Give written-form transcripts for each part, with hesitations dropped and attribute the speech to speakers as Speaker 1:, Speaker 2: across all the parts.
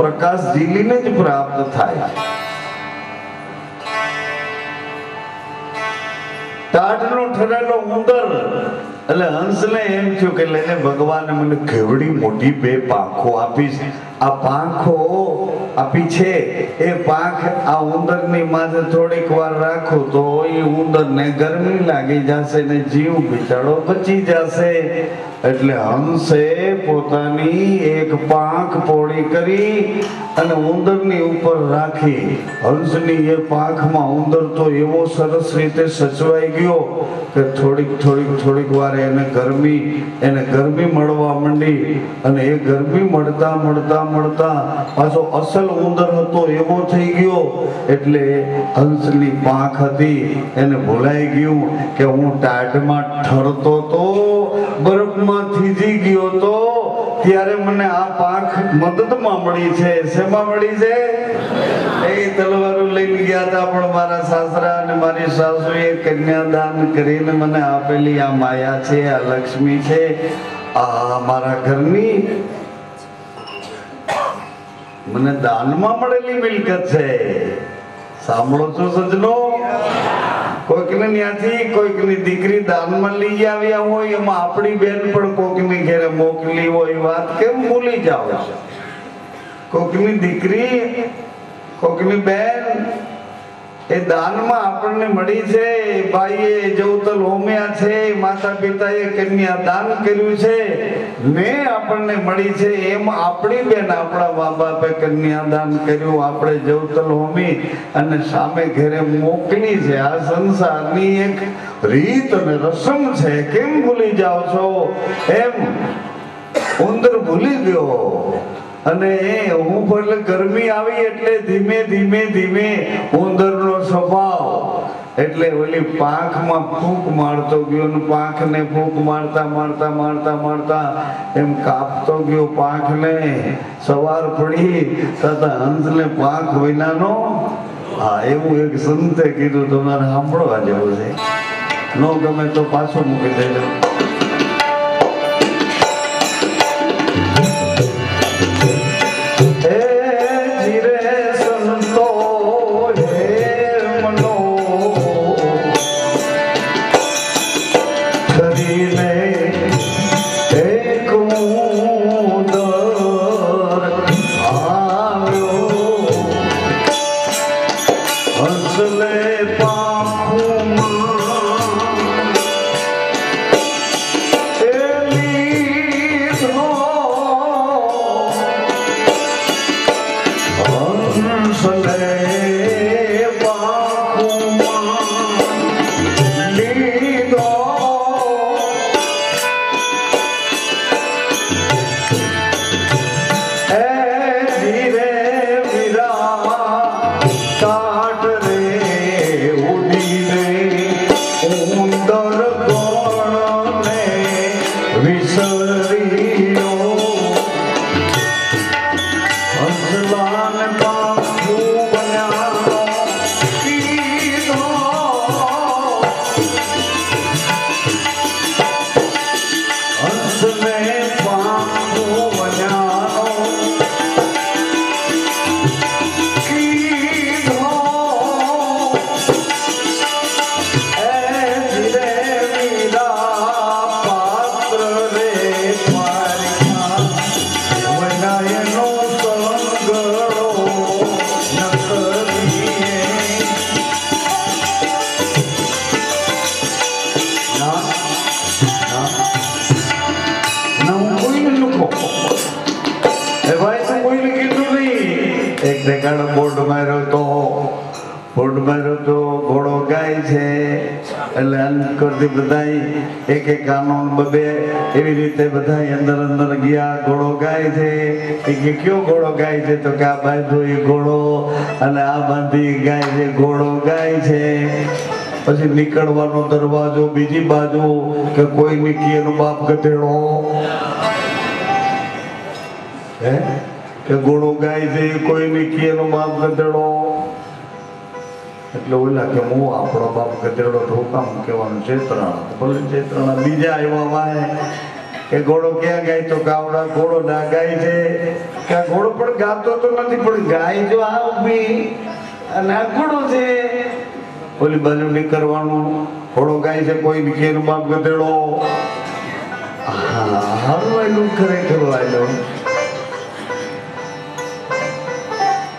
Speaker 1: પ્રકાશ ઝીલીને જ પ્રાપ્ત થાય. ટાઢનો ઠરેલો ઉંદર એટલે હંસને એમ થયું કે લઈને ભગવાને મને કેવડી મોટી બે પાંખો આપી. આ પાંખો આપી છે એ પાંખ આ ઉંદરની માથે થોડીક વાર રાખો તો એ ઉંદરને ગરમી લાગી જશે ને જીવ બિચારો બચી જશે. એટલે હંસે પોતાની એક પાંખ પોળી કરી અને ઉંદરની ઉપર રાખી. હંસની એ પાંખમાં ઉંદર તો એવો સરસ રીતે સચવાઈ ગયો કે થોડીક વાર એને ગરમી મળવા માંડી. અને એ ગરમી મળતા પાછો અસલ ઉંદર હતો એવો થઈ ગયો. એટલે હંસની પાંખ હતી એને ભૂલાઈ ગયું કે હું ટાઢમાં ઠરતો તો, બરફમાં થીજી ગયો તો, ત્યારે મને આ પાંખ મદદમાં મળી છે. શેમાં મળી છે? એ તલવારો લઈને ગયા હતા, પણ મારા સાસરા અને મારી સાસુએ કન્યાદાન કરીને મને આપેલી આ માયા છે, આ લક્ષ્મી છે, આ મારા ઘરની મને દાનમાં મળેલી મિલકત છે. સાંભળો છો સજનો? કોઈકને ત્યાંથી કોઈકની દીકરી દાનમાં લઈ આવ્યા હોય, એમાં આપણી બેન પણ કોઈકની ઘરે મોકલી હોય, વાત કેમ ભૂલી જાવ છો? કોઈકની દીકરી, કોઈકની બેન એ દાનમાં આપણને મળી છે. ભાઈએ જવતલ હોમ્યા છે, માતા પિતાએ કન્યા દાન કર્યું છે ને આપણને મળી છે. એમ આપણી બેન આપણા મા બાપે કન્યા દાન કર્યું, આપણે જવતલ હોમી અને સામે ઘરે મોકલી છે. આ સંસારની એક રીત અને રસમ છે. કેમ ભૂલી જાઓ છો? એમ ઉંદર ભૂલી ગયો. અને હું એટલે ગરમી આવી એટલે ધીમે ઉંદરનો સ્વભાવ એટલે ઓલી પાંખમાં ફૂંક મારતો ગયો ને પાંખને ફૂંક મારતા એમ કાપતો ગયો પાંખને. સવાર પડી તથા હંસને પાંખ વિનાનો. હા, એવું એક સંતે કીધું, તમારે સાંભળવા જેવું છે. ન ગમે તો પાછો મૂકી દેજો. બોર્ડ માર્યો તો ઘોડો ગાય છે એટલે અંકરથી બધા એક કાનૂન બબે એવી રીતે બધા અંદર ગયા. ઘોડો ગાય છે એ કે કયો ઘોડો ગાય છે? તો કે આ બાંધો એ ઘોડો અને આ બાંધી ગાય છે, ઘોડો ગાય છે. પછી નીકળવાનો દરવાજો બીજી બાજુ કે કોઈ નીકી એનો બાપ ગધેડો હે કે ઘોડો ગાય છે, કોઈ નીકી એનો બાપ ગધેડો. એટલે ઓલા કે હું આપણો બાપ ગધેડો ઠોકામ કહેવાનું ચેતરણ ભલે ચેતરણ બીજા એવા વાય એ ઘોડો ક્યાં ગાય તો કાવડા ઘોડો ના ગાય છે કે આ ઘોડો પણ ગાતો તો નથી પણ ગાય જો આ ઊભી અને આ ઘોડો છે ઓલી બાજુ નીકળવાનું ઘોડો ગાય છે કોઈ કેર બાપ ગધેડો હારું એનું ખરેખર વાયલો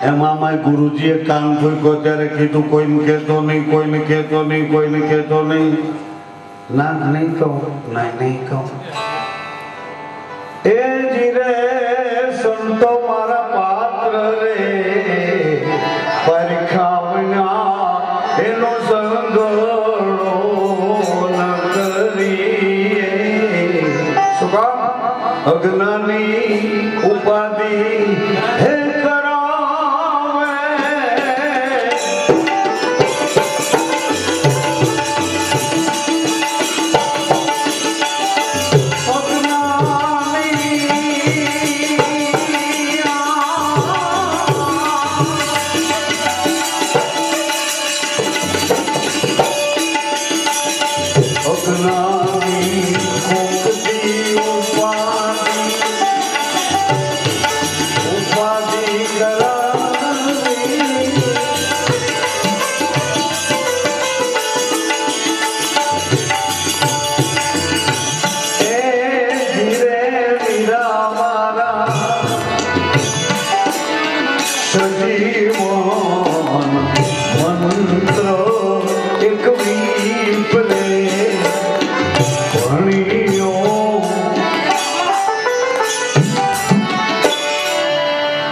Speaker 1: એમાં માય ગુરુજીએ કાન ફૂંક્યો ત્યારે કીધું કોઈને કહેતો નહીં કોઈને કહેતો નહીં કોઈને કહેતો નહીં ના નહીં કહું નહીં કહું એ જીરે સંતો મારા પાત્ર રે પરીક્ષા વિના એનો સંગડો ન કરીએ શું કામ અજ્ઞાની ઉપાધિ હે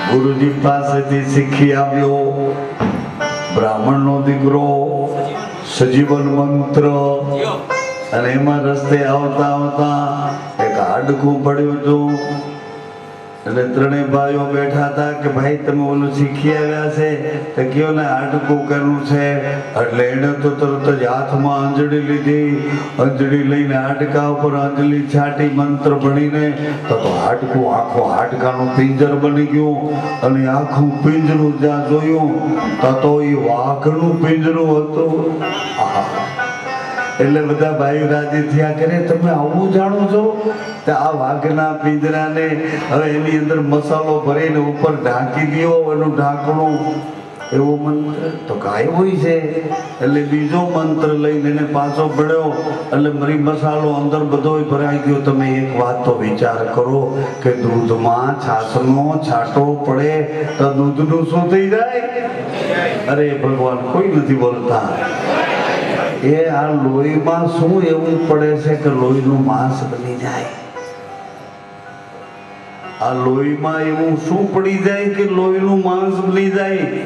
Speaker 1: ગુરુજી પાસેથી શીખી આવ્યો બ્રાહ્મણ નો દીકરો સજીવન મંત્ર અને એમાં રસ્તે આવતા આવતા એક હાડકું પડ્યું હતું એટલે ત્રણેય ભાઈઓ બેઠા હતા કે ભાઈ તમે ઓલું શીખી આવ્યા છે તો કયો ને હાડકું કરવું છે એટલે એને તો તરત જ હાથમાં અંજળી લીધી અંજળી લઈને હાડકા ઉપર અંજળી છાટી મંત્ર ભણીને તો હાડકું આખો હાડકાનું પિંજર બની ગયું અને આખું પિંજરું જ્યાં જોયું તો એ વાઘનું પિંજરું હતું એટલે બધા ભાઈઓ રાજી થયા કરે તમે આવું જાણો છો તો આ વાઘના પિંજરાને હવે એની અંદર મસાલો ભરીને ઉપર ઢાંકી દો એનું ઢાંકણું એવો મંત્ર તો કાંઈ હોય છે એટલે બીજો મંત્ર લઈને એને પાછો ભળ્યો એટલે મરી મસાલો અંદર બધો ભરાઈ ગયો તમે એક વાત તો વિચાર કરો કે દૂધમાં છાશનો છાંટો પડે તો દૂધનું શું થઈ જાય અરે ભગવાન કોઈ નથી બોલતા એ આ લોહીમાં શું એવું પડે છે કે લોહીનું માંસ બની જાય આ લોહીમાં એવું શું પડી જાય કે લોહીનું માંસ બની જાય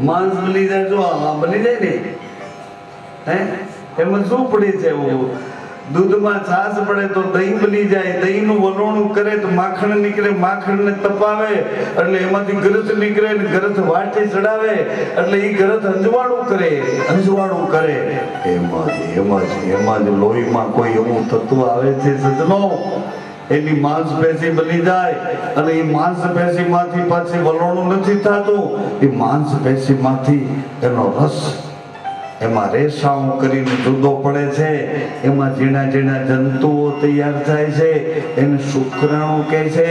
Speaker 1: માંસ બની જાય જો આ બની જાય ને હે એમાં શું પડે છે એવું દૂધમાં છાશ પડે તો દહીં બની જાય દહીંનું વલોણું કરે તો માખણ નીકળે માખણને તપાવે એટલે એમાંથી ગરજ નીકળે ને ગરજ વાટે ચડાવે એટલે એ ગરજ અંજવાળું કરે એમાં જ લોહીમાં કોઈ એવું તત્વ આવે છે સજનો એની માંસપેશી બની જાય અને એ માંસપેશીમાંથી પાછી વલોણું નથી થતું એ માંસપેશીમાંથી એનો રસ એમાં રેસાઓ કરીને જુદો પડે છે એમાં ઝીણા ઝીણા જંતુઓ તૈયાર થાય છે એને શુક્રાણુ કહે છે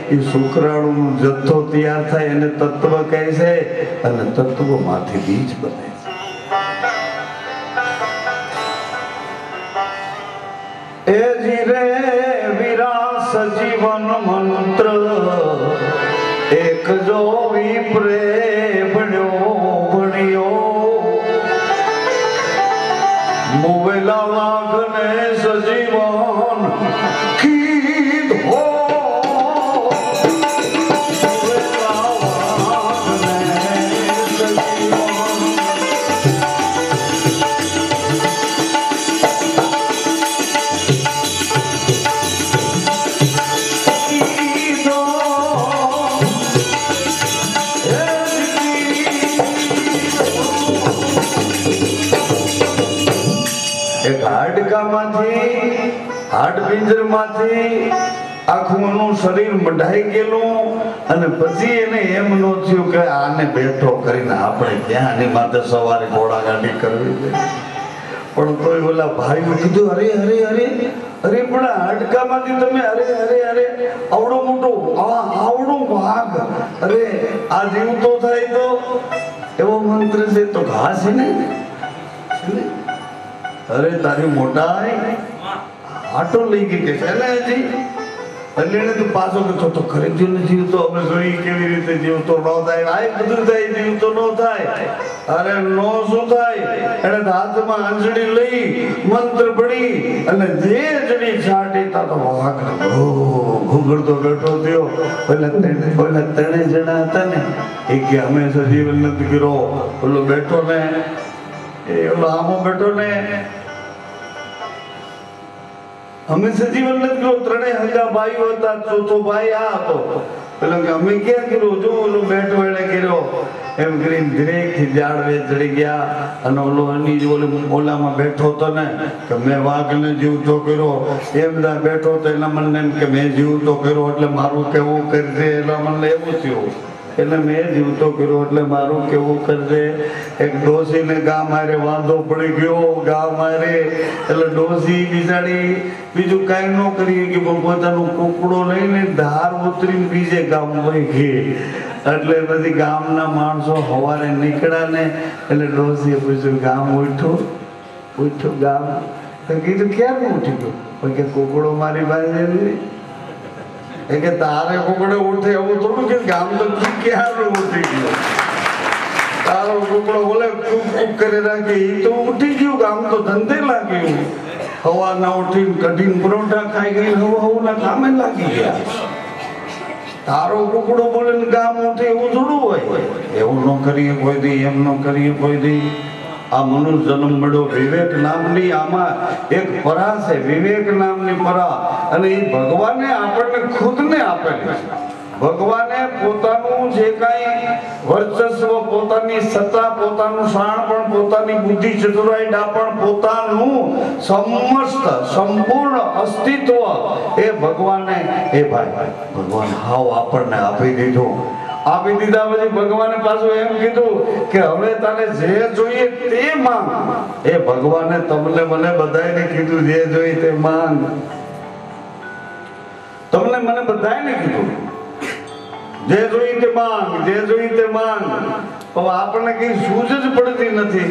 Speaker 1: એ શુક્રાણુનો જથ્થો તૈયાર થાય એને તત્વ કહે છે અને તત્વમાંથી બીજ બને છે એ જીરે વીરા સજીવન મંત્ર એક જો વિપ્રે ભણ્યો મોવેલા વાઘને સજીવન કીધો હાડપિંજરમાંથી આખું એનું શરીર મઢાઈ ગયેલું અને પછી એને એમ ન થયું કે આને બેઠો કરીને આપણે ક્યાં આની માટે સવારે ઘોડાગાડી કરવી છે પણ તોય ઓલા ભાઈ કીધું અરે અરે અરે અરે પણ હાડકામાંથી તમે અરે અરે અરે આવડો મોટો આવડો વાઘ અરે આ જીવતો થાય તો એવો મંત્ર છે તો ઘાસ છે ને અરે તારી મોટા આટો લઈ ગઈ કે છે ને હજી એટલે એને તો પાછો તો ખરીદ્યો ને જીવતો અમે જોઈ કેવી રીતે જીવતો ન થાય આ બધું થાય જીવતો ન થાય અરે નો શું થાય એને હાથમાં આંજણી લઈ મંત્ર પડી અને જે જડી છાટી તા તો વાઘ ઘૂંઘળતો બેઠો થયો પેલા ત્રણે જણા હતા ને એ કે અમે સજીવન નથી કર્યો ઓલો બેઠો ને એ ઓલો આમો બેઠો ને અમે સજીવન નથી કર્યો ત્રણે હગા ભાઈઓ હતા ચોથો ભાઈ આ હતો પેલો કે અમે ક્યાં કર્યું જો ઓલું બેઠો એને કર્યો એમ કરીને ધીરેથી ઝાડવે ચડી ગયા અને ઓલો અની ઓલામાં બેઠો હતો ને કે મેં વાઘને જીવતો કર્યો એમ બેઠો તો એના મને એમ કે મેં જીવતો કર્યો એટલે મારું કેવું કરશે એટલે મને એવું થયું એટલે મેં જીવતો કર્યો એટલે મારું કેવું કરશે એક ડોસીને ગા મારે વાંધો પડી ગયો ગા મારે એટલે ડોસી બિચારી બીજું કાંઈ ન કરી કે પોતાનું કુકડો લઈને ધાર ઉતરીને બીજે ગામ વહી ગઈ એટલે પછી ગામના માણસો સવારે નીકળ્યા ને એટલે ડોસીએ પૂછ્યું ગામ ઉઠ્યું ગામ તો કીધું ક્યારે ઉઠી ગયું કે કુકડો મારી પાસે કે તારે કુકડે ઉઠે એવું થોડું કે ગામ તો ક્યારે ઉઠી ગયો તારો કુકડો બોલે કરી રાખી એ તો ઉઠી ગયું ગામ તો ધંધે લાગ્યું હવાના ઉઠીને કઢીને પરોઠા ખાઈ ગઈ હવાના કામે લાગી ગયા તારો કુકડો બોલે ને ગામ ઉઠે એવું થોડું હોય એવું ન કરીએ કોઈ દી એમ ન કરીએ કોઈ દી આ મનુષ્ય જન્મ મળ્યો વિવેક નામની આમાં એક પરા છે વિવેક નામની પરા અને એ ભગવાને આપણને ખુદને આપેલી ભગવાને પોતાનું જે કાંઈ વર્ચસ્વ પોતાની સત્તા પોતાનું શાણપણ પોતાની બુદ્ધિ ચતુરાઈ ડાપણ પોતાનું સમસ્ત સંપૂર્ણ અસ્તિત્વ એ ભગવાને એ ભાઈ ભગવાન હાવ આપણને આપી દીધું આપી દીધા પછી ભગવાને પાછું એમ કીધું કે હવે તને જે જોઈએ તે માંગ એ ભગવાને તમને મને બધાને કીધું જે જોઈએ તે માંગ તમને મને બધાને કીધું જે જોઈએ તે માંગ જે જોઈએ તે માંગ તો આપણને કઈ સૂઝ જ પડતી નથી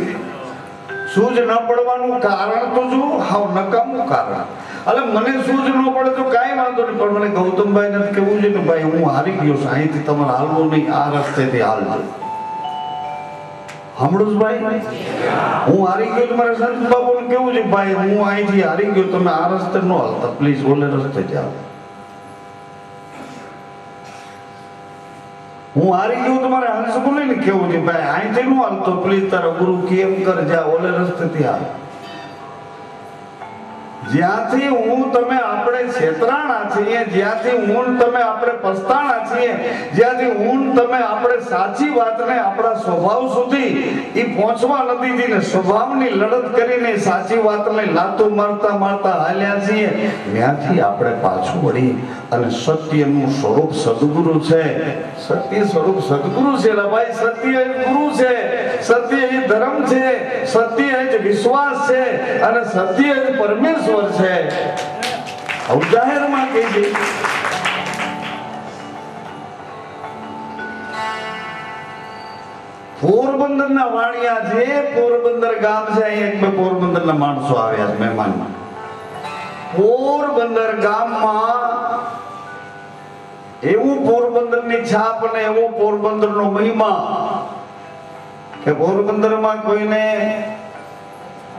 Speaker 1: સૂઝ ન પડવાનું કારણ તો જો હાવ નકામું કારણ એટલે મને સૂઝ ન પડે તો કાંઈ વાંધો નહીં પણ મને ગૌતમભાઈ નથી કેવું છે કે ભાઈ હું હારી ગયો છું અહીંથી તમારે હાલવું નહીં આ રસ્તેથી હાલજો સાંભળું ભાઈ હું હારી ગયો મારે સંત બાબુને કેવું છે ભાઈ હું અહીંથી હારી ગયો તમે આ રસ્તે ન હાલતા પ્લીઝ ઓલે રસ્તે જાઓ હું હારી ગયો તમારે હંસ બોલે ને કેવું છે ભાઈ અહીંથી નું હાલતો પ્લીઝ તારા ગુરુ કેમ કર જા ઓલે રસ્તેથી હાલ જ્યાંથી હું તમે આપણે છેતરાણા છીએ જ્યાંથી હું તમે આપણે પસ્તાણા છીએ જ્યાંથી હું તમે આપણે સાચી વાતને આપણા સ્વભાવ સુધી એ પહોંચવા નથી દીને સ્વભાવની લડત કરીને સાચી વાતને લાતો મારતા મારતા હાલ્યા છીએ ત્યાંથી આપણે પાછું વળી અને સત્યનું સ્વરૂપ સદગુરુ છે સત્ય સ્વરૂપ સદગુરુ છે ભાઈ સત્ય એ ગુરુ છે સત્ય એ ધર્મ છે સત્ય એ વિશ્વાસ છે અને સત્ય એ પરમેશ્વર છે જાહેરમાં કહી દે પોરબંદર ના વાણિયા છે પોરબંદર ગામ છે અહીંયા એક બે પોરબંદર ના માણસો આવ્યા છે મહેમાનમાં પોરબંદર ગામમાં એવું પોરબંદર ની છાપ અને એવો પોરબંદર નો મહિમા કે પોરબંદર માં કોઈને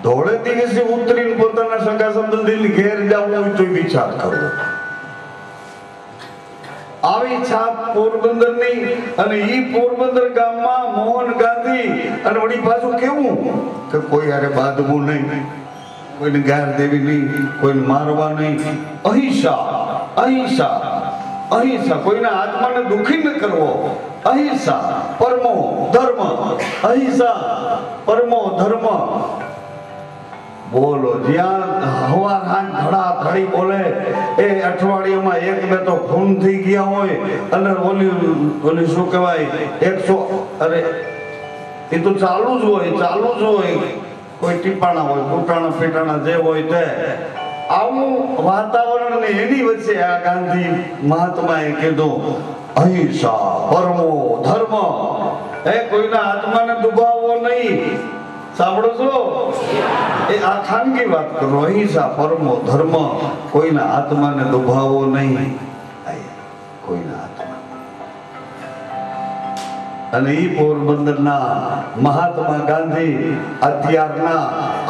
Speaker 1: ધોળે દિવસે ઉતરીને પોતાના સગા સંબંધી ઘેર જવું હોય તો વિચાર કરવો આવી છાપ પોરબંદર ની અને ઈ પોરબંદર ગામમાં મોહન ગાંધી અને વળી પાછું કેવું કે કોઈ હારે બાંધવું નહીં કોઈને ગાર દેવી નહીં કોઈને મારવા નહીં અહિંસા અહિંસા અહિંસા કોઈના આત્માને દુખી ન કરવો અહિંસા પરમો ધર્મ અહિંસા પરમો ધર્મ બોલો જ્યાં હવા ખાન ધડા ધડી બોલે એ અઠવાડિયામાં એક બે તો ખૂન થઈ ગયા હોય અને ઓલી શું કહેવાય 100 અરે એ તો ચાલુ જ હોય કોઈ ટીપાણા હોય, કૂટાણા પીટાણા જે હોય તે આવું વાતાવરણ ને એની વચ્ચે આ ગાંધી મહાત્માએ કીધું અહિંસા પરમો ધર્મ, એ કોઈના આત્માને દુભાવવો નહીં. સાંભળો છો? એ આ ખાનગી વાત કરો. અહિંસા પરમો ધર્મ, કોઈના આત્માને દુભાવવો નહીં, કોઈના આત્મા. અને ઈ પોરબંદરના મહાત્મા ગાંધી અત્યારના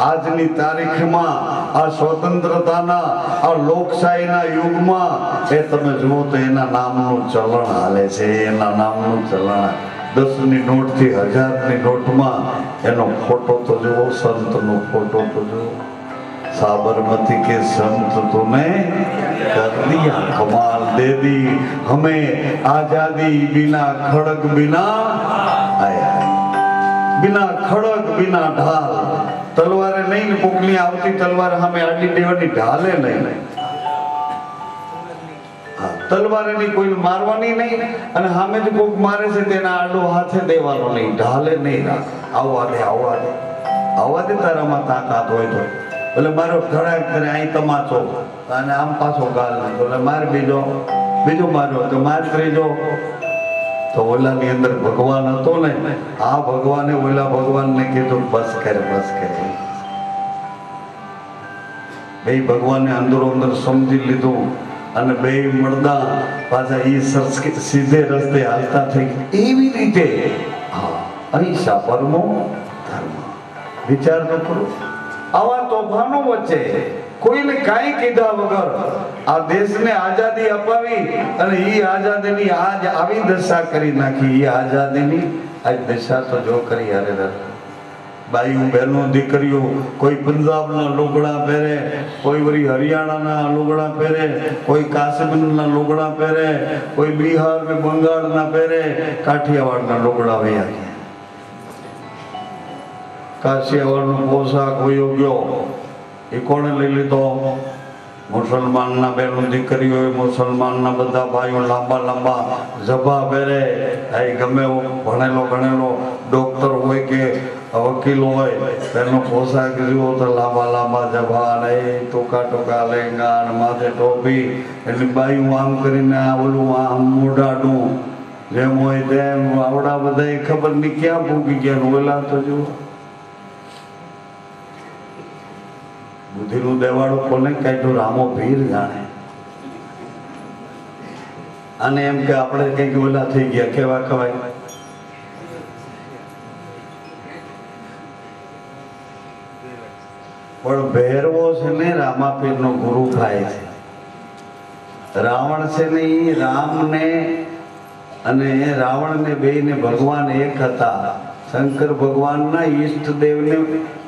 Speaker 1: આજની તારીખમાં આ સ્વતંત્રતાના આ લોકશાહીના યુગમાં એ તમે જુઓ તો એના નામનું ચલણ હાલે છે. એના નામનું ચલણ 10ની નોટ થી 1000ની નોટમાં એનો ફોટો તો જુઓ, સંતનો ફોટો તો જુઓ. साबरमती के संत तूने कर दिया कमाल, दे दी हमें आजादी बिना खड़ग बिना आया, बिना खड़ग बिना ढाल. तलवारे नहीं ने कोकनी आवती तलवार हमें आडी देवानी ढाले नहीं. तलवारे नहीं कोई मारवानी नहीं, અને સામે જે કોક મારે છે તેના આડો હાથે દેવાનો નહીં, ઢાલે નહીં. આવવા દે આવવા દે આવવા દે, તારામાં તાકાત હોય તો. એટલે મારો ધડાક કરે અહીં તમાચો અને આમ પાછો ગાલ નાખો, એટલે માર બીજો માર્યો તો માર ત્રીજો. તો ઓલાની અંદર ભગવાન હતો ને, આ ભગવાને ઓલા ભગવાનને કીધું બસ કરે બસ કરે. બે ભગવાને અંદરો અંદર સમજી લીધું અને બે મળદા પાછા ઈ સીધે રસ્તે હાલતા થઈ. એવી રીતે અહિંસા પરમો ધર્મ. વિચાર તો કરો, આવા તોફાનો વચ્ચે કોઈને કાંઈ કીધા વગર આ દેશને આઝાદી અપાવી અને ઈ આઝાદીની આજ આવી દશા કરી નાખી. ઈ આઝાદીની આજ દશા તો જો કરી. અરે બાઈઓ બહેનો દીકરીઓ કોઈ પંજાબના લુગડા પહેરે, કોઈ વળી હરિયાણાના લુગડા પહેરે, કોઈ કાશ્મીરના લુગડા પહેરે, કોઈ બિહાર ને બંગાળના પહેરે, કાઠિયાવાડના લુગડા વયા ગયા. કાશિયાવાડનો પોશાક વયો ગયો, એ કોણે લઈ લીધો? મુસલમાનના બહેનો દીકરીઓ, મુસલમાનના બધા ભાઈઓ લાંબા લાંબા ઝભા પહેરે. એ ગમે ભણેલો ગણેલો ડોક્ટર હોય કે વકીલ હોય, એનો પોશાક જુઓ તો લાંબા લાંબા ઝભા ને ટૂંકા ટૂંકા લેંગા અને માથે ટોપી. એટલે બાયું આમ કરીને આ ઓલું આમ મોઢાડું જેમ હોય તેમ. આવડા બધા ખબર નહીં ક્યાં ભૂગી ગયા. ઓલા તો જુઓ બુદ્ધિનું દેવાળું કોને કાઢ્યું? રામો ભીર જાણે. અને એમ કે આપણે કઈક ઓલા થઈ ગયા, કેવા કવાય. પણ ભેરવો છે ને રામાપીર નો ગુરુ થાય છે. રાવણ છે ને એ રામને અને રાવણ ને બે ને ભગવાન એક હતા. શંકર ભગવાનના ઈષ્ટદેવને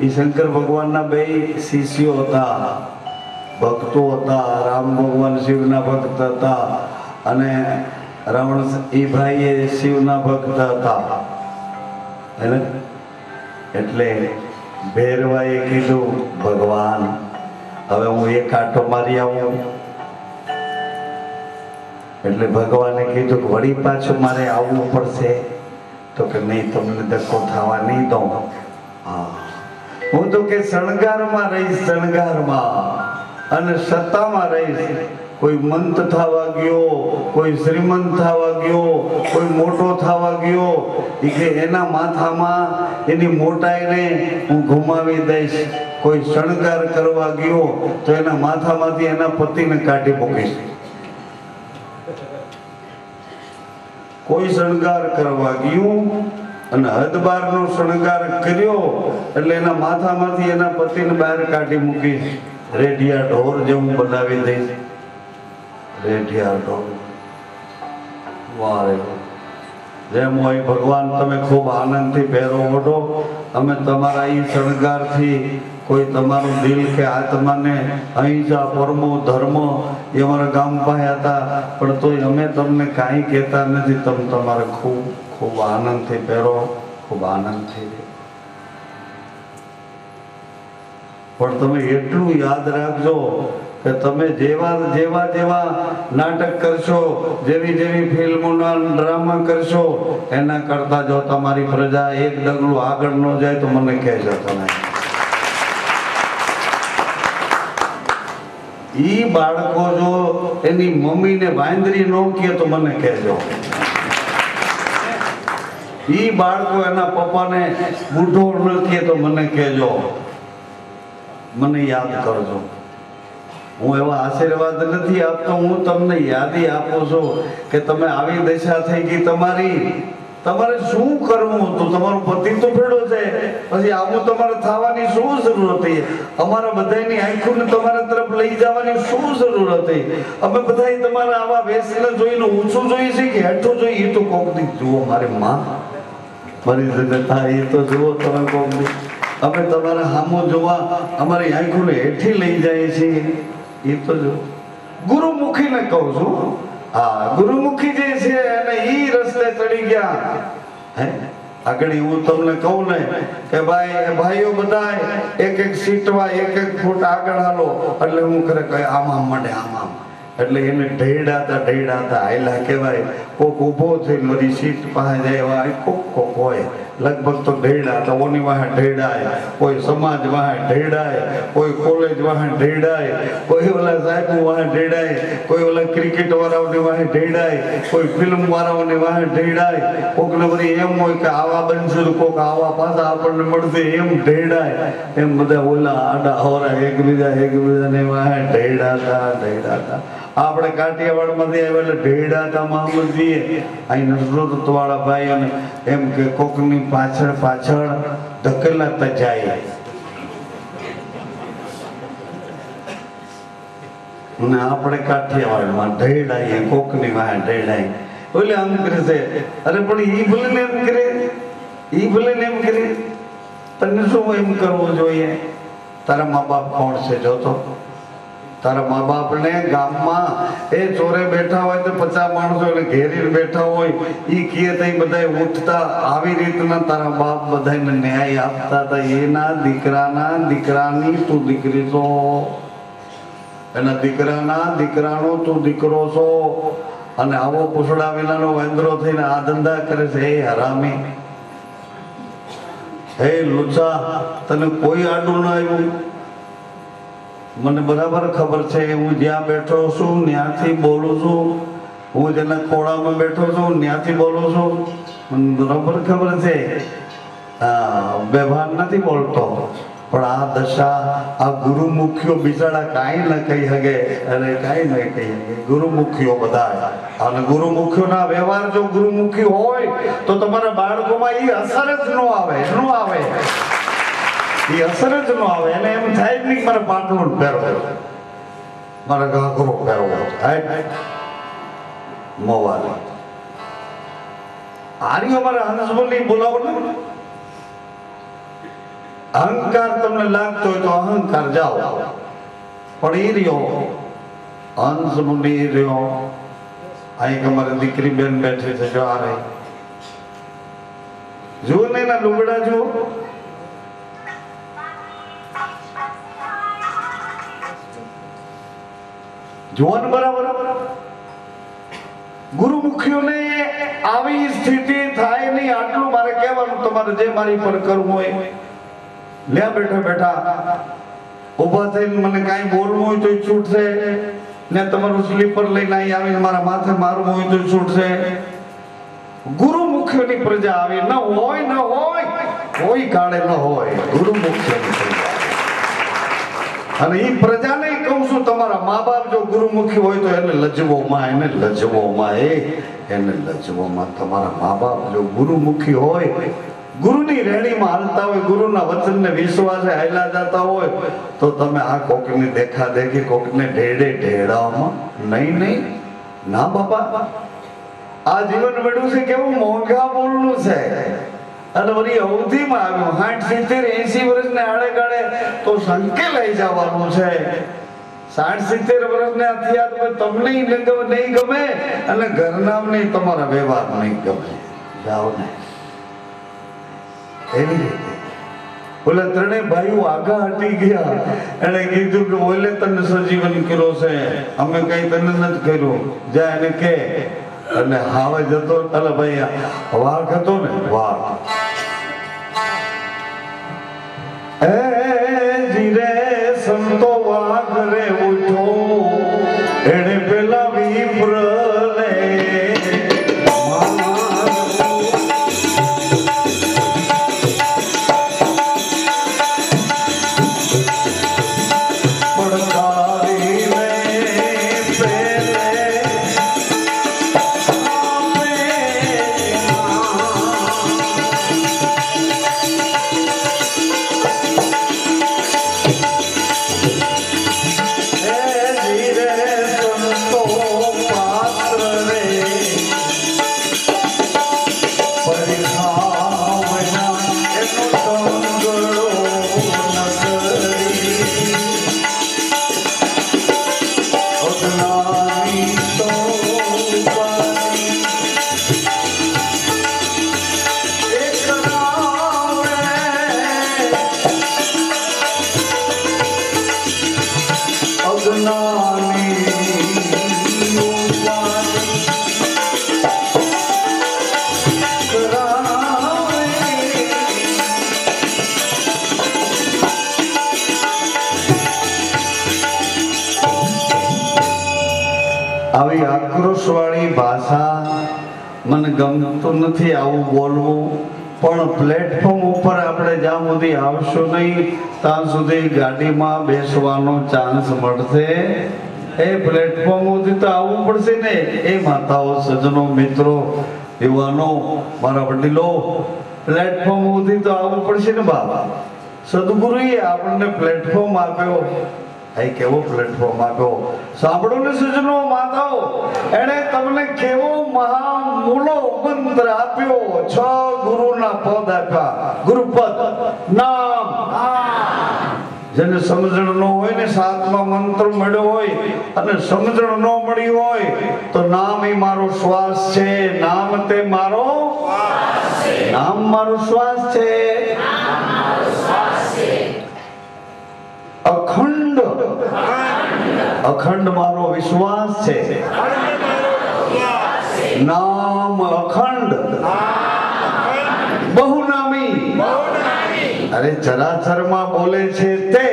Speaker 1: એ શંકર ભગવાનના બે શિષ્યો હતા, ભક્તો હતા. રામ ભગવાન શિવના ભક્ત હતા અને રાવણ એ ભાઈ એ શિવના ભક્ત હતા. એટલે ભેરવાએ કીધું ભગવાન હવે હું એક આંટો મારી આવું. એટલે ભગવાને કીધું કે વળી પાછું મારે આવવું પડશે. તો કે નહીં, તમને ધક્કો થવા નહીં દઉં. હા, હું તો કે શણગારમાં રહીશ, શણગારમાં અને સત્તામાં રહીશ. કોઈ મંત થવા ગયો, કોઈ શ્રીમંત થવા ગયો, કોઈ મોટો થવા ગયો, એ કે એના માથામાં એની મોટાઈને હું ઘુમાવી દઈશ. કોઈ શણગાર કરવા ગયો તો એના માથામાંથી એના પતિને કાઢી મૂકીશ. કોઈ શણગાર કરવા ગયું અને હદબારનો શણગાર કર્યો એટલે એના માથામાંથી એના પતિને બહાર કાઢી મૂકીશ. રેડિયા ઢોર જેવું બનાવી દઈશ. રેડિયા ઢોર. વારે જેમ હોય ભગવાન, તમે ખૂબ આનંદથી પહેરો ઓઢો. અમે તમારા એ શણગારથી કોઈ તમારું દિલ કે આત્માને અહિંસા પરમો ધર્મ એ અમારા ગામ પાસે હતા, પણ તોય અમે તમને કાંઈ કહેતા નથી. તમે તમારે ખૂબ ખૂબ આનંદથી પહેરો, ખૂબ આનંદથી. પણ તમે એટલું યાદ રાખજો કે તમે જેવા જેવા જેવા નાટક કરશો, જેવી જેવી ફિલ્મોના ડ્રામા કરશો, એના કરતા જો તમારી પ્રજા એક ડગલું આગળ ન જાય તો મને કહેજો તમે. ઈ બાળકો જો એની મમ્મીને વાંદરી ન કહે તો મને કહેજો. ઈ બાળકો એના પપ્પાને બુઢો ન કહે તો મને કહેજો. મને યાદ કરજો. હું એવા આશીર્વાદ નથી આપતો, હું તમને યાદી આપું છું કે તમે આવી દશા થઈ ગઈ તમારી, તમારે શું કરવું હતું? તમારો પતિ તો ભેડો છે, પછી આવું તમારે થવાની શું જરૂર હતી? અમારા બધાની આંખોને તમારા તરફ લઈ જવાની શું જરૂર હતી? અમે બધા તમારા આવા વેસને જોઈને ઊંચું જોઈએ છે કે હેઠું જોઈએ? એ તો કોક દી જુઓ, મારી માં મારી જનતા, એ તો જુઓ તમે કોક દી. અમે તમારા સામો જોવા અમારી આંખોને હેઠી લઈ જાય છે, એ તો જો. ગુરુમુખીને કહું છું, હા, ગુરુમુખી જે છે અને ઈ રસ્તે ચડી ગયા. હે આગળ હું તમને કહું ને કે ભાઈ ભાઈઓ બધા એક એક સીટમાં એક એક ફૂટ આગળ હાલો, એટલે હું ખરે કહે આમ મળે આમ. એટલે એને ઢેડાતા આયલા કહેવાય. કોક ઊભો થઈને મારી સીટ પાસે જાય, કોક હોય લગભગ તો ઢેડાતા. ઓની વાહે ઢેડાય, કોઈ સમાજ વાહે ઢેડાય, કોઈ કોલેજ વાહે ઢેડાય, કોઈ ઓલા સાહેબ વાહે ઢેડાય, કોઈ ઓલા ક્રિકેટ વાળાઓની વાહે ઢેડાય, કોઈ ફિલ્મ વાળાઓની વાહે ઢેડાય. કોકને બધી એમ હોય કે આવા બનશું, કોક આવા પાછા આપણને મળશે, એમ ઢેડાય. એમ બધા ઓલા આડા હોરા એકબીજાને વાહે ઢેડાતા. આપણે કાઠિયાવાડ માંથી આવેલા ઢેડાતા મહંમદજીએ અહીં નસરત વાળા ભાઈઓને એમ કે કોકની પાછળ ધકેલાતા જાય. અને આપણે કાઠિયાવાડમાં ઢેડાઈએ, કોકની વાહે ઢેડાય. બોલે આમ કરે છે, અરે પણ ઈ ભલે ને એમ કરે, ઈ ભલે ને એમ કરે, તને શું એમ કરવું જોઈએ? તારા મા બાપ કોણ છે જોતો? તારા મા બાપ ને ગામમાં એ ચોરે બેઠા હોય તો 50 માણસો એટલે ઘેરી બેઠા હોય, ઈ કહે તો બધા ઉઠતા. આવી રીતના તારા બાપ બધાને ન્યાય આપતા હતા. એના દીકરાની તું દીકરી છો, એના દીકરાનો તું દીકરો છો. અને આવો પૂછડા વિનાનો વેંદરો થઈને આ ધંધા કરે છે. હે હરામી, હે લુચા, તને કોઈ આડું ના આવ્યું? મને બરાબર ખબર છે, હું જ્યાં બેઠો છું ત્યાંથી બોલું છું. હું જેના ખોળામાં બેઠો છું ત્યાંથી બોલું છું. મને બરાબર ખબર છે. વ્યવહાર નથી બોલતો. પણ આ દશા આ ગુરુમુખીઓ બિચારા કાંઈ ન કહી શકે. અરે કાંઈ ન કહી શકે. ગુરુમુખીઓ બધા, અને ગુરુમુખીઓના વ્યવહાર જો ગુરુમુખી હોય તો તમારા બાળકોમાં એ અસર જ ન આવે. એ અસર જ ન આવે. એને એમ થાય જ નહીં મારે પાટલું પહેરવો, મારે ઘાઘરો પહેરવો. મોવાલી આર્યો મારે હંસબોલી બોલાવો ને. અહંકાર તમને લાગતો હોય તો અહંકાર જાઓ, પણ એ રહ્યો હંસ મુનિ રહ્યો. અહીં અમારી દીકરી બેન બેઠી છે, જો આ રહી. જુઓ ને એના લુગડા જુઓ. જોવાનું બરાબર. ગુરુમુખીઓને આવી સ્થિતિ થાય નહીં, આટલું મારે કહેવાનું. તમારે જે મારી પર કરવું હોય, લ્યા બેઠા ઉભા થઈને મને કાંઈ બોલવું હોય તો છૂટશે ને. તમારું સ્લીપર લઈને અહીં આવીને મારા માથે મારવું હોય તો છૂટશે. ગુરુમુખીઓની પ્રજા આવી ન હોય કોઈ કાળે ન હોય ગુરુમુખીઓની પ્રજા. અને એ પ્રજાને કહું છું, તમારા મા બાપ જો ગુરુમુખી હોય તો એને લજવોમાં. તમારા મા બાપ જો ગુરુમુખી હોય, ગુરુની રેણીમાં હાલતા હોય, ગુરુના વચનને વિશ્વાસે હાલ્યા જતા હોય, તો તમે આ કોકની દેખાદેખી, કોકને ઢેડાઓમાં નહીં. ના બાપા, આ જીવન મળ્યું છે કેવું મોંઘા બોલનું છે. અને વળી અવધિમાં આવ્યું 60, 70, 80 વર્ષને આડે ગાળે તો સંકે લઈ જવાનું છે. 60, 70 વર્ષને થયા તમને નહીં ગમે અને ઘરનામને તમારા વ્યવહાર નહીં ગમે. જાઓ ને એવી રીતે. ઓલા ત્રણેય ભાઈઓ આગા હટી ગયા. એને કીધું કે ઓલે તને સજીવન કર્યો છે, અમે કઈ તને નથી કર્યું, જા એને કે. અને હાવે જતો, અલે ભાઈ વાઘ હતો ને, વાઘ જીરે સંતો વાઘ રે ઉઠો આવી આક્રોશવાળી ભાષા મને ગમતું નથી આવું બોલવું, પણ પ્લેટફોર્મ ઉપર આપણે જ્યાં સુધી આવશું નહીં ત્યાં સુધી ગાડીમાં બેસવાનો ચાન્સ મળશે. એ પ્લેટફોર્મ સુધી તો આવવું પડશે ને. એ માતાઓ, સજ્જનો, મિત્રો, યુવાનો, મારા વડીલો, પ્લેટફોર્મ સુધી તો આવવું પડશે ને બાબા. સદગુરુએ આપણને પ્લેટફોર્મ આપ્યો. એ કેવો પ્લેટફોર્મ આપ્યો સાંભળો ને સજ્જનો, માતાઓ. એણે તમને કેવો મહામૂલો મંત્ર આપ્યો. 6 ગુરુના પદ આપ્યા. ગુરુપદ, નામ. જેને સમજણ ન હોય ને, 7મા મંત્ર મળ્યો હોય અને સમજણ ન મળી હોય તો નામ એ મારો શ્વાસ છે. નામ તે મારો નામ મારો શ્વાસ છે. અખંડ અખંડ મારો વિશ્વાસ છે. નામ અખંડ બહુનામી. અરે ચરાચરમાં બોલે છે તે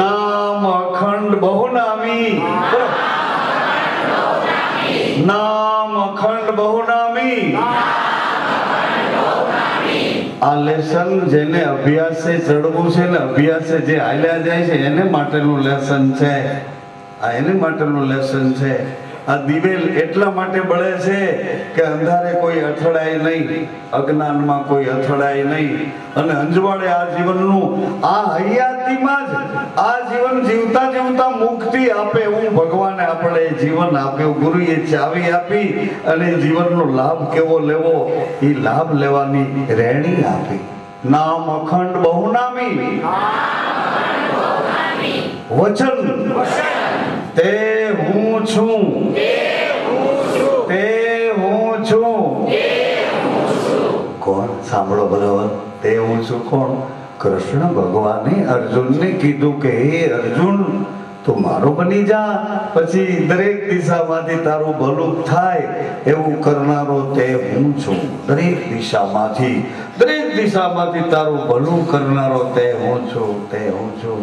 Speaker 1: નામ અખંડ બહુનામી. નામ અખંડ બહુનામી. આ લેસન જેને અભ્યાસે ચડવું છે ને, અભ્યાસે જે હાલ્યા જાય છે એને માટેનું લેસન છે. આ એને માટેનું લેસન છે. આ દિવેલ એટલા માટે બળે છે કે અંધારે કોઈ અથડાય નહીં, અજ્ઞાનમાં કોઈ અથડાય નહીં, અને અંજવાળે આ જીવનનું, આ હયાતીમાં જ આ જીવન જીવતા જીવતા મુક્તિ આપે એવું ભગવાને આપણે જીવન આપ્યું. ગુરુએ ચાવી આપી અને જીવનનો લાભ કેવો લેવો એ લાભ લેવાની રેણી આપી. નામ અખંડ બહુનામી. વચન તે હું છું. તે હું છું. કોણ? સાંભળો બરાબર. તે હું છું કોણ? કૃષ્ણ ભગવાને અર્જુનને કીધું કે હે અર્જુન, તું મારો બની જા, પછી દરેક દિશામાંથી તારું ભલું થાય એવું કરનારો તે હું છું. દરેક દિશામાંથી તારું ભલું કરનારો તે હું છું. તે હું છું.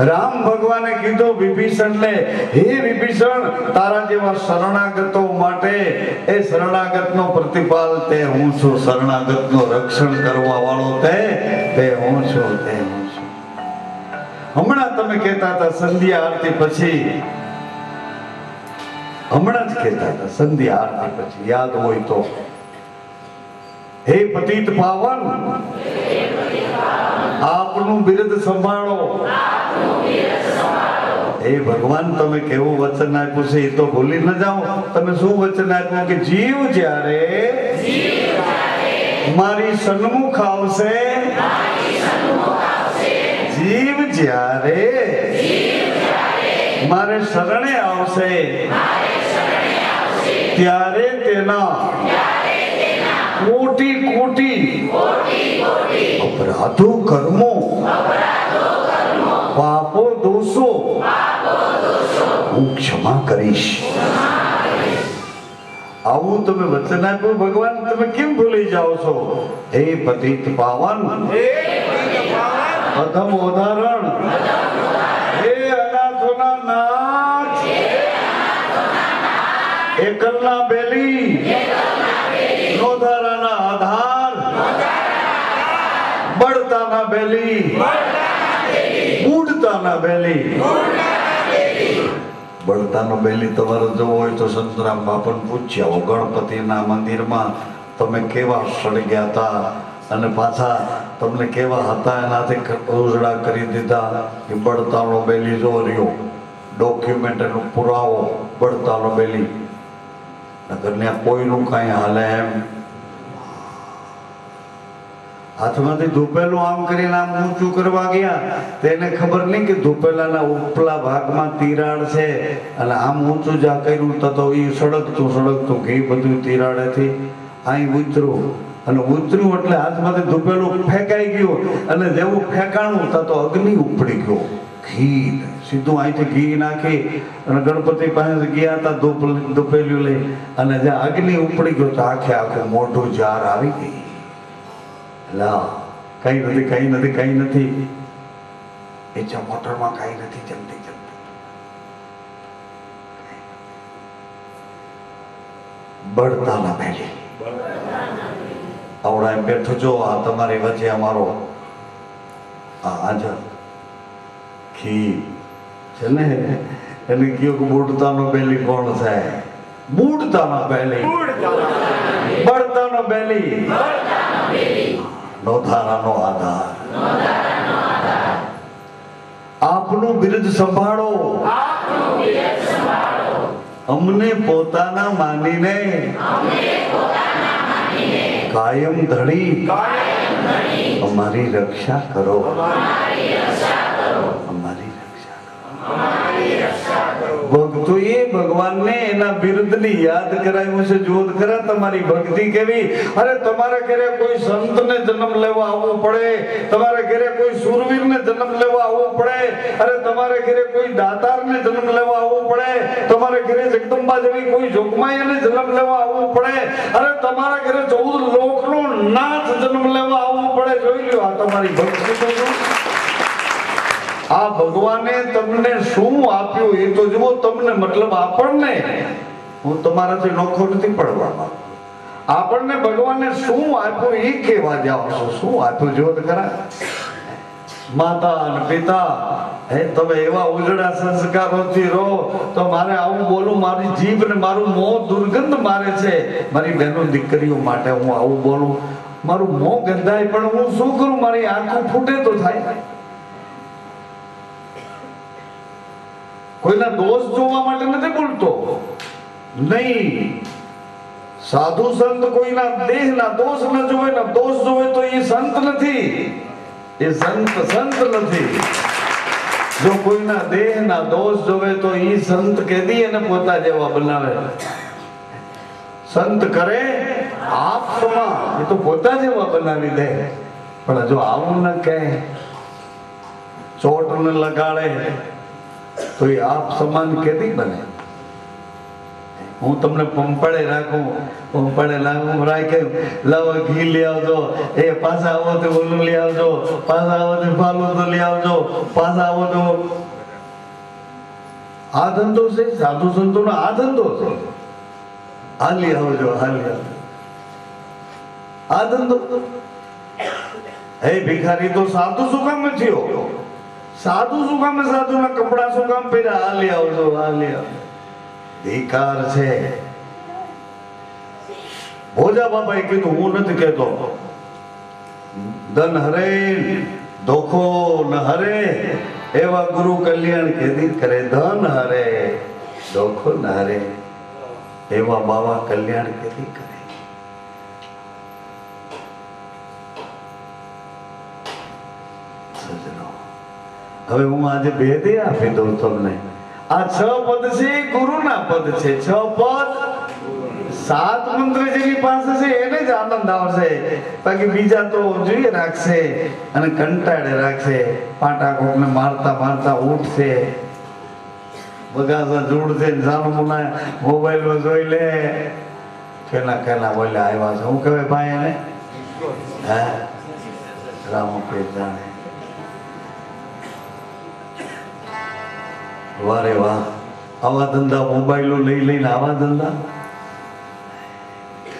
Speaker 1: રામ ભગવાને કીધું વિભીષણને, હે વિભીષણ, તારા જેવા શરણાગતો માટે એ શરણાગતનો પ્રતિપાલ તે હું છું. શરણાગતનો રક્ષણ કરવા વાળો તે હું છું. તે હું છું. હમણાં તમે કહેતા હતા સંધ્યા આરતી પછી, હમણાં જ કહેતા હતા સંધ્યા આરતી પછી, યાદ હોય તો, હે પતિત પાવન, આપનું બિરદ સંભાળો. હે ભગવાન, તમે કેવું વચન આપ્યું છે એ તો ભૂલી ન જાઓ. તમે શું વચન આપ્યું કે જીવ જ્યારે મારી સન્મુખ આવશે, જીવ જ્યારે મારે શરણે આવશે ત્યારે તેના કોટી કોટી અપરાધો કર્મો પાપો દોષો હું ક્ષમા કરીશ. આવું તમે વચન આપ્યું ભગવાન, તમે કેમ ભૂલી જાઓ છો? હે પતિત પાવન, પ્રથમ ઉદાહરણ, હે અનાથોના નાથ, એકલના બેલી, નોધારાના આધાર, બળતાના બેલી, બુડતાના બેલી. બળતાનો બેલી તમારે જોવો હોય તો સંતરામ બાપન પૂછ્યા, ગણપતિના મંદિરમાં તમે કેવા સળગ્યા હતા અને પાછા તમને કેવા હતા એનાથી ઉજળા કરી દીધા. એ બળતાનો બેલી જો રહ્યો, ડોક્યુમેન્ટ એનો પુરાવો, બળતાનો બેલી. નગરને કોઈનું કાંઈ હાલે એમ હાથમાંથી ધૂપેલું આમ કરીને આમ ઊંચું કરવા ગયા, તેને ખબર નહીં કે ધૂપેલાના ઉપલા ભાગમાં તિરાડ છે, અને આમ ઊંચું જા કર્યું તો એ સળગતું ઘી બધું તિરાડેથી અહીં ઉતર્યું, અને ઉતર્યું એટલે હાથમાંથી ધૂપેલું ફેંકાઈ ગયું, અને જેવું ફેંકાણું તો અગ્નિ ઉપડી ગયો. ઘી સીધું અહીંથી ઘી નાખી અને ગણપતિ પાસે ગયા હતા ધૂપેલું લઈ, અને જ્યાં અગ્નિ ઉપડી ગયો તો આખે આખું મોઢું જાર આવી ગઈ. કઈ નથી, એ મોટરમાં કઈ નથી જલ્દી. બળતાના પહેલી આવડા એમ બેઠો જો આ તમારી વચ્ચે અમારો હાજર ખી છે ને એને કયો કે બુડતાનો પહેલી કોણ છે? બુડતાનો પહેલી, બળતાનો પહેલી, નોધારાનો આધાર. આપનું બિરદ સંભાળો, અમને પોતાના માનીને કાયમ ધણી અમારી રક્ષા કરો, અમારી રક્ષા કરો. ભક્તોએ ભગવાનને એના બિરુદની યાદ કરાવ્યું છે. જોત ખરા તમારી ભક્તિ કેવી. અરે તમારે ઘરે કોઈ સંતને જન્મ લેવા આવવું પડે, તમારે ઘરે કોઈ સુરવીરને જન્મ લેવા આવવું પડે, અરે તમારે ઘરે કોઈ દાતારને જન્મ લેવા આવવું પડે, તમારે ઘરે જગદંબા જેવી કોઈ જોગમાયાને જન્મ લેવા આવવું પડે, અરે તમારા ઘરે 14 લોકનો નાથ જન્મ લેવા આવવું પડે. જોઈ લ્યો આ તમારી ભક્તિ તો આ ભગવાને તમને શું આપ્યું એ તો જુઓ. તમને મતલબ આપણને, હું તમારાથી નોખો નથી પડવાનો, આપણને ભગવાને શું આપ્યું એ કહેવા જાઓ છો. શું આપ્યું જો તો ખરા. માતા અને પિતા હે તમે એવા ઉજળા સંસ્કારોથી રહો તો મારે આવું બોલું, મારી જીભ ને મારું મોં દુર્ગંધ મારે છે. મારી બહેનો દીકરીઓ માટે હું આવું બોલું, મારું મોં ગંધાય પણ હું શું કરું? મારી આંખો ફૂટે તો થાય. કોઈના દોષ જોવા માટે નથી બોલતો, નહીં. સાધુ સંત કોઈના દેહના દોષ ન જોવે ને દોષ જોવે તો એ સંત નથી, એ સંત નથી. જો કોઈના દેહના દોષ જોવે તો એ સંત કહેતી એને પોતા જેવા બનાવે. સંત કરે આપ સમા, એ તો પોતા જેવા બનાવી દે. પણ જો આવું ન કહે, ચોટ ન લગાડે તો એ આપ સમાન કેદી બને? હું તમને પંપડે રાખું, પંપડે રાખ્યું, લાવો ઘી લઈ આવજો, એ પાછા આવો તો ઓલું લઈ આવજો, પાછા આવો તો ફાલું તો લઈ આવજો, પાછા આવો તો. આ ધંધો છે સાધુ સંતોનો, આ ધંધો છે. હાલી આવજો, હાલી આવજો, આ ધંધો. હે ભિખારી તો સાધુ શું કામ થયો? સાધુ શું કામ? સાધુ ના કપડા શું કામ પહેર્યા? હાલી આવજો, હાલી આવજો. ધિકાર છે. ભોજા બાબાએ કીધું, હું નથી કહેતો. ધન હરે ધોખો ન હરે, એવા ગુરુ કલ્યાણ કેદી કરે. ધન હરે ધોખો ન હરે, એવા બાવા કલ્યાણ કેદી કરે. હવે હું આજે ભેદે આપી દઉં તમને. આ 6 પદ છે ગુરુના પદ છે. 6 પદ 7 મંત્ર જેની પાસે છે એને જ આનંદ આવશે, બાકી બીજા તો જોઈએ રાખશે અને કંટાળે રાખશે. પાટા કોકને મારતા મારતા ઉઠશે, બગાસા જોડશે, સાનુમુના મોબાઈલમાં જોઈ લે કેના કેના બોલ્યા આવ્યા છે. હું કહેવાય ભાઈ એને? હા, રામો પે જાણે. વારે વાહ, આવા ધંધા, મોબાઈલો લઈ લઈને આવા ધંધા.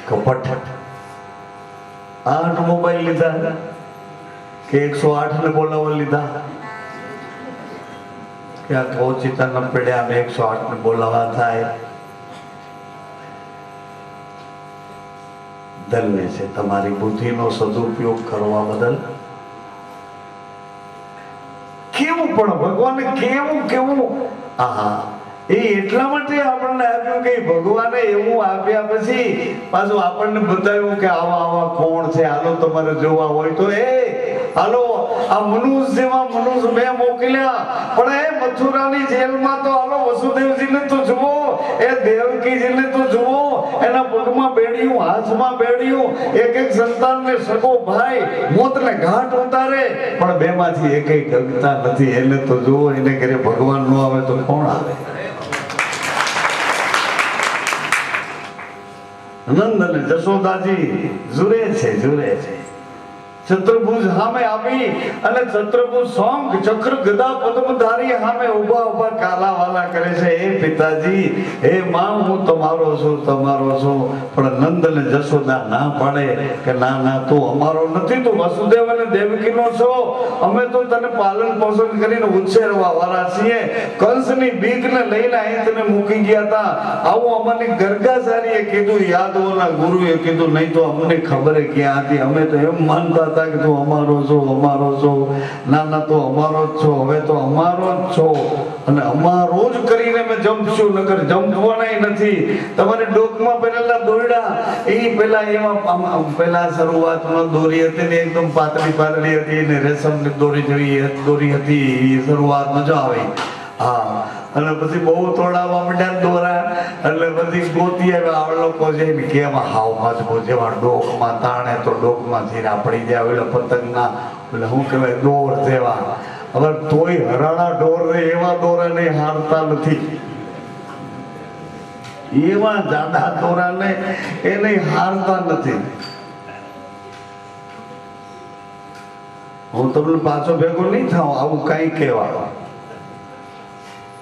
Speaker 1: કપટ. 8 મોબાઈલ લીધા કે 108 ને બોલાવવા લીધા કે આ ઓચિતા ન પડ્યા, અમે 108 ને બોલાવવા થાય. ધન્ય છે તમારી બુદ્ધિનો સદુપયોગ કરવા બદલ. કેવું પણ ભગવાને કેવું કેવું. આહા, એ એટલા માટે આપણને આપ્યું કે ભગવાને એવું આપ્યા પછી પાછું આપણને બતાવ્યું કે આવા આવા કોણ છે, હાલો તમારે જોવા હોય તો. એ હાલો, આ મનુષ્ય જેવા મનુષ્ય મેં મોકલ્યા, પણ એ મથુરાની જેલમાં તો હાલો વસુદેવજીને તો જુઓ, એ દેવકીજીને તો જુઓ, એના પગમાં બેડિયું, હાથમાં બેડિયું, એક એક સંતાનને સગો ભાઈ મોતને ઘાટ ઉતારે, પણ બેમાંથી એકેય ગગતા નથી. એને તો જુઓ, એને ઘરે ભગવાન નો આવે તો કોણ આવે? નંદ અને જશોદાજી જુરે છે, જુરે છે. છત્રભુજ સામે આવી અને છત્રભુજ શંખ ચક્ર ગદા પદ્મધારી સામે ઉભા ઉભા કાલાવાલા કરે છે, હે પિતાજી, હે માં, હું તમારો છું, તમારો છું. પણ નંદ ને જશોદા ના પાડે કે ના ના, તું અમારો નથી, તું વસુદેવ અને દેવકીનો છો. અમે તો તને પાલન પોષણ કરીને ઉછેરવા વાળા છીએ. કંસની બીકને લઈને અહીં તને મૂકી ગયા હતા. આવું અમારી ગરગાચારીએ કીધું, યાદવોના ગુરુએ કીધું, નહીં તો અમને ખબર ક્યાં હતી. અમે તો એમ માનતા હતા કે તું અમારો છો, અમારો છો. ના ના, તો અમારો જ છો, હવે તો અમારો જ છો અને અમારો જ કરીને મેં જંપશું, નકર જંપવાના નથી. તમારી ડોકમાં પહેરેલા દોરડા એ પેલા એમાં પેલા શરૂઆતમાં દોરી હતી ને એકદમ પાતળી પાતળી હતી ને રેશમની દોરી જેવી દોરી હતી, એ શરૂઆત મજા આવી. હા, અને પછી બહુ તોડાવવા માંડ્યા દોરા, એટલે પછી ગોતી આવ્યા આ લોકો છે ને કે એમાં હાવમાં જ જેવા ડોકમાં તાણે તો ડોકમાં જીરા પડી જાય, એટલે પતંગના એટલે શું કહેવાય દોર જેવા. હવે તોય હરાણા ડોર એવા દોરાને હારતા નથી, એવા જાડા દોરાને એને હારતા નથી. હું તમને પાછો ભેગો નહીં થાવ આવું કઈ કહેવા.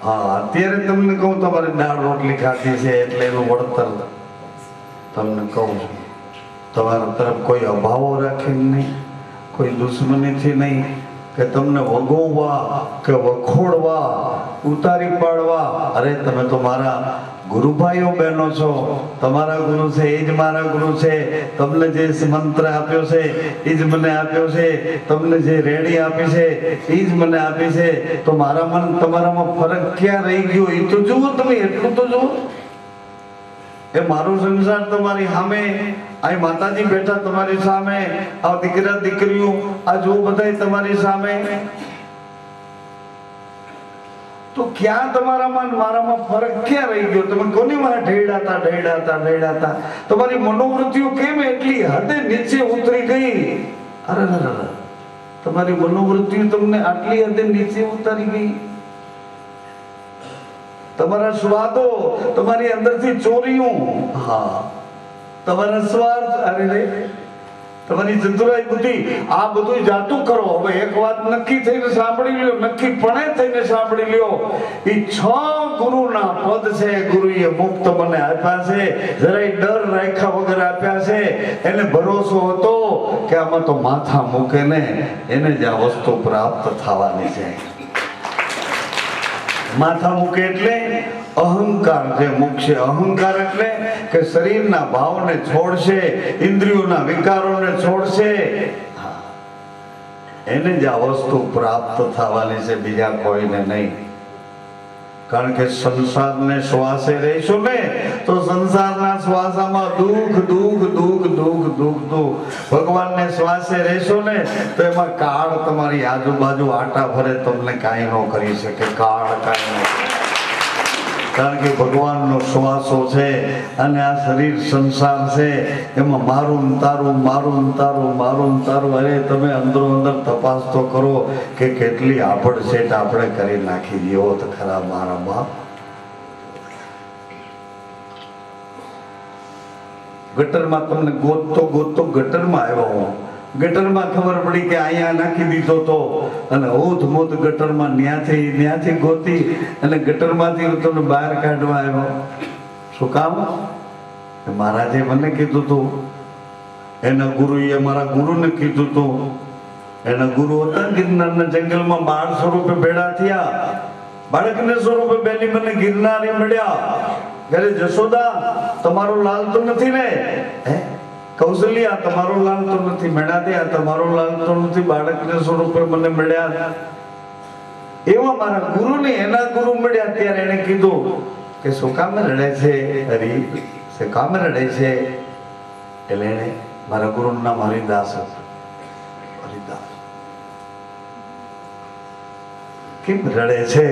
Speaker 1: હા, અત્યારે તમને કહું, તમારે દાળ રોટલી ખાધી છે એટલે એનું વળતર તમને કહું છું. તમારા તરફ કોઈ અભાવો રાખે નહીં, કોઈ દુશ્મનીથી નહીં, કે તમને વગોવવા કે વખોડવા, ઉતારી પાડવા. અરે તમે તો મારા ગુરુભાઈઓ બહેનો છો, તમારા ગુરુ છે એ જ મારા ગુરુ છે. તમને જે મંત્ર આપ્યો છે એ જ મને આપ્યો છે, તમને જે રેડી આપી છે એ જ મને આપી છે. તો મારા મન તમારામાં ફરક ક્યાં રહી ગયો એ તો જુઓ, તમે એટલું તો જુઓ. એ મારો સંસાર તમારી સામે, આ માતાજી બેઠા તમારી સામે, આ દીકરા દીકરીઓ આ જો બધા તમારી સામે. તો ક્યાં તમારામાં મારામાં ફરક ક્યાં રહી ગયો? તમે કોની માં ઢેડાતા? તમારી મનોવૃત્તિઓ કેમ એટલી હદે નીચે ઉતરી ગઈ? અરે તમારી મનોવૃત્તિઓ તમને આટલી હદે નીચે ઉતારી ગઈ. તમારા સ્વાદો, તમારી અંદરથી ચોરીઓ, હા, તમારા સ્વાર્થ, અરે રે તમારી ચતુરાઈ બુદ્ધિ, આ બધું જાતું કરો. હવે એક વાત નક્કી થઈને સાંભળી લ્યો, નક્કીપણે થઈને સાંભળી લ્યો. એ 6 ગુરુના પદ છે, ગુરુએ મુક્ત મને આપ્યા છે, જરાય ડર રાખ્યા વગર આપ્યા છે. એને ભરોસો હતો કે આમાં તો માથા મૂકે ને એને જ આ વસ્તુ પ્રાપ્ત થવાની છે. માથા મૂકે એટલે અહંકાર જે મૂકશે. અહંકાર એટલે કે શરીરના ભાવને છોડશે, ઇન્દ્રિયોના વિકારોને છોડશે, એને જ આ વસ્તુ પ્રાપ્ત થવાની છે, બીજા કોઈને નહીં. કારણ કે સંસારને શ્વાસે રહેશો ને તો સંસારના શ્વાસામાં દુઃખ દુઃખ દુઃખ દુઃખ દુઃખ દુઃખ. ભગવાનને શ્વાસે રહેશો ને તો એમાં કાળ તમારી આજુબાજુ આટા ફરે, તમને કાંઈ ન કરી શકે. કાળ કાંઈ ન, કારણ કે ભગવાનનો શ્વાસો છે અને આ શરીર સંસાર છે, એમાં મારું તારું મારું તારું મારું તારું. અરે તમે અંદરો અંદર તપાસ તો કરો કે કેટલી આભડસેટ આપણે કરી નાખી જેવો તો ખરા મારા બાપ. ગટરમાં તમને ગોતતો ગટરમાં આવ્યો હું. ગટરમાં ખબર પડી કે અહીંયા નાખી દીધો તો, અને ઓધમોધ ગટરમાં ન્યાથી ગોતી અને ગટરમાંથી તમને બહાર કાઢવા આવ્યો. શું કામ? મહારાજે મને કીધું હતું, એના ગુરુએ મારા ગુરુને કીધું હતું. એના ગુરુ હતા ગિરનારના જંગલમાં બાળ સ્વરૂપે ભેળા થયા. બાળકને સ્વરૂપે બેની મને ગિરનારી મળ્યા. ઘરે જશોદા તમારો લાલ તો નથી ને? હે કૌશલ્યા તમારો લાલ તો નથી. મેળાદયા તમારો લાલ તો નથી. બાળકને સ્વરૂપે મને મળ્યા. એવા મારા ગુરુ ને એના ગુરુ મળ્યા. ત્યારે એને કીધું કે શું કામ રડે છે? હરી શું કામ રડે છે? એટલે એને મારા ગુરુનું નામ હરિદાસ હતું. હરિદાસ કેમ રડે છે?